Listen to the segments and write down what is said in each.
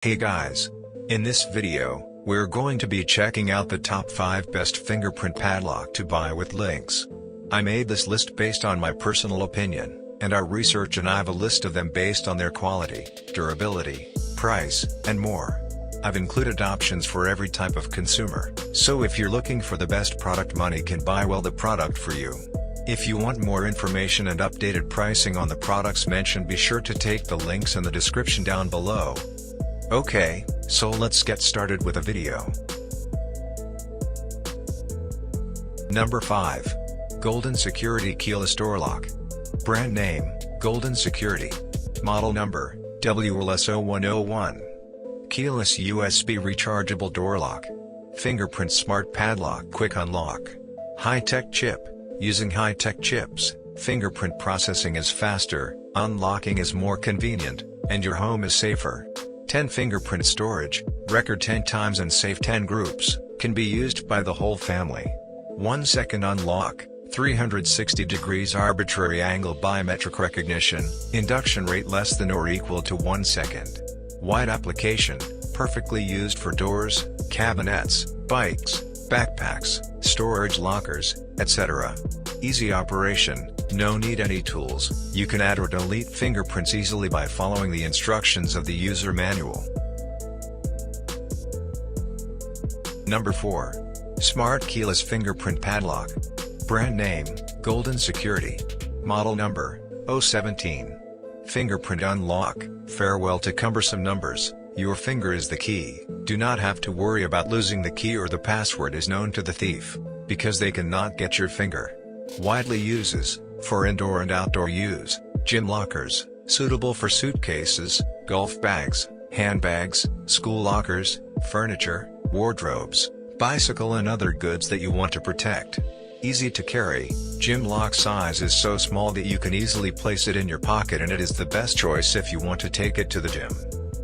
Hey guys! In this video, we're going to be checking out the top 5 best fingerprint padlock to buy with links. I made this list based on my personal opinion, and our research, and I have a list of them based on their quality, durability, price, and more. I've included options for every type of consumer, so if you're looking for the best product money can buy, well, the product for you. If you want more information and updated pricing on the products mentioned, be sure to take the links in the description down below. Okay, so let's get started with the video. Number 5. Golden Security Keyless Door Lock. Brand name, Golden Security. Model number, WLS0101. Keyless USB rechargeable door lock. Fingerprint Smart Padlock Quick Unlock. High-tech chip. Using high-tech chips, fingerprint processing is faster, unlocking is more convenient, and your home is safer. 10 fingerprint storage, record 10 times and save 10 groups, can be used by the whole family. 1 second unlock, 360 degrees arbitrary angle biometric recognition, induction rate less than or equal to 1 second. Wide application, perfectly used for doors, cabinets, bikes, backpacks, storage lockers, etc. Easy operation, no need any tools, you can add or delete fingerprints easily by following the instructions of the user manual. Number 4. Smart Keyless Fingerprint Padlock. Brand name, Golden Security. Model number, 017. Fingerprint Unlock, farewell to cumbersome numbers, your finger is the key, do not have to worry about losing the key or the password is known to the thief, because they cannot get your finger. Widely uses, for indoor and outdoor use, gym lockers, suitable for suitcases, golf bags, handbags, school lockers, furniture, wardrobes, bicycle and other goods that you want to protect. Easy to carry, gym lock size is so small that you can easily place it in your pocket, and it is the best choice if you want to take it to the gym.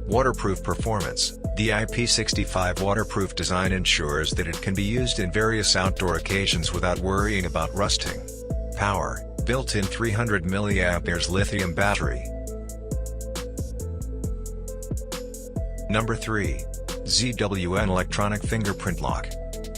Waterproof performance, the IP65 waterproof design ensures that it can be used in various outdoor occasions without worrying about rusting. Power, built-in 300 mAh lithium battery. Number 3. ZWN Electronic Fingerprint Lock.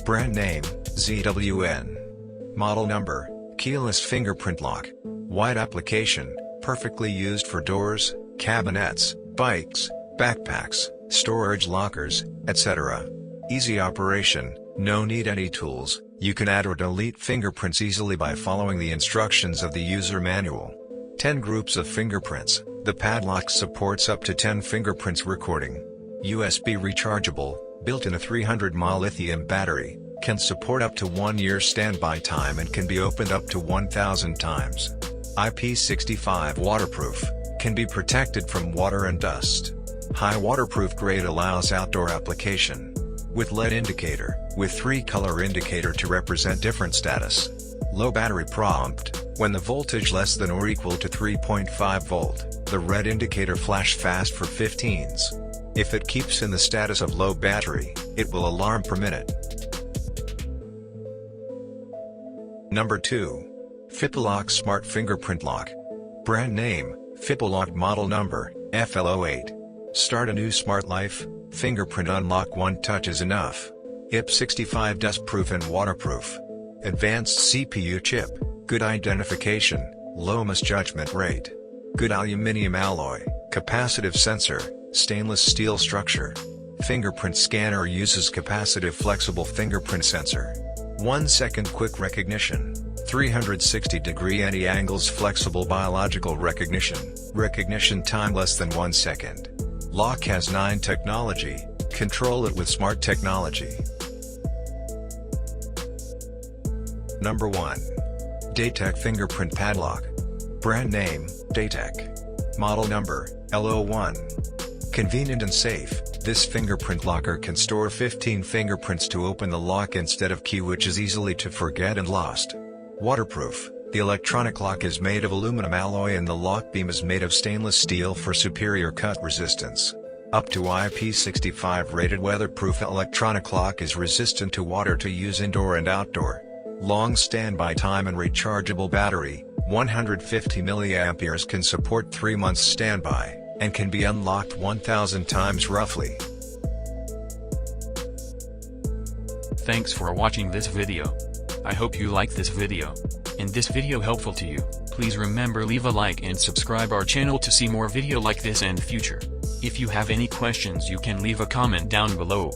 Brand name, ZWN. Model number, Keyless Fingerprint Lock. Wide application, perfectly used for doors, cabinets, bikes, backpacks, storage lockers, etc. Easy operation, no need any tools, you can add or delete fingerprints easily by following the instructions of the user manual. 10 groups of fingerprints, the padlock supports up to 10 fingerprints recording. USB rechargeable, built-in a 300 mAh lithium battery, can support up to 1 year standby time and can be opened up to 1,000 times. IP65 waterproof, can be protected from water and dust. High waterproof grade allows outdoor application. With LED indicator, with 3-color indicator to represent different status. Low battery prompt, when the voltage less than or equal to 3.5 volt, the red indicator flash fast for 15s. If it keeps in the status of low battery, it will alarm per minute. Number 2. Fipilock Smart Fingerprint Lock. Brand name, Fipilock. Model number, FL08. Start a new smart life, fingerprint unlock, one touch is enough. IP65 dustproof and waterproof. Advanced CPU chip, good identification, low misjudgment rate. Good aluminum alloy, capacitive sensor, stainless steel structure. Fingerprint scanner uses capacitive flexible fingerprint sensor. 1 second quick recognition, 360 degree anti-angles flexible biological recognition, recognition time less than 1 second. Lock has 9 technology, control it with smart technology. Number 1. Daytech Fingerprint Padlock. Brand name, Daytech. Model number, L01. Convenient and safe, this fingerprint locker can store 15 fingerprints to open the lock instead of key, which is easily to forget and lost. Waterproof, the electronic lock is made of aluminum alloy and the lock beam is made of stainless steel for superior cut resistance. Up to IP65 rated weatherproof electronic lock is resistant to water to use indoor and outdoor. Long standby time and rechargeable battery, 150 mAh can support 3 months standby, and can be unlocked 1000 times roughly. Thanks for watching this video. I hope you like this video. And this video helpful to you. Please remember leave a like and subscribe our channel to see more video like this and future. If you have any questions you can leave a comment down below.